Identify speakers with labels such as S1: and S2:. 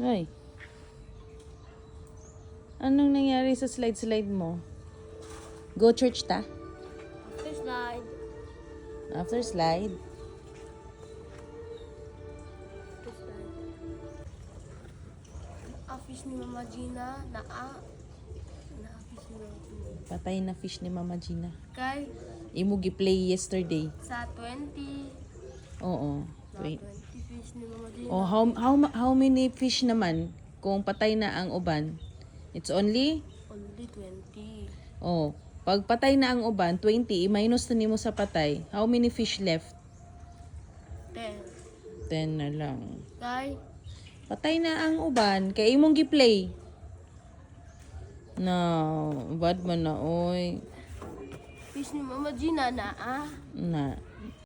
S1: Ay. Anong nangyari sa slide-slide mo? Go church ta?
S2: After slide.
S1: After slide?
S2: After slide. Na-fish ni Mama Gina. Na-fish ni Mama Gina.
S1: Patay na fish ni Mama Gina.
S2: Kay,
S1: Imo gi-play yesterday.
S2: sa 20.
S1: Oo.
S2: Na 20 fish ni Mama Gina.
S1: Oh, how many fish naman kung patay na ang uban? It's only?
S2: Only 20.
S1: Oh, pag patay na ang uban, 20, i-minus na nimo sa patay. How many fish left?
S2: 10.
S1: 10 na lang.
S2: Kay,
S1: Patay na ang uban, kay imong gi-play. No, bad man na, oy.
S2: fish ni Mama Gina na
S1: Na.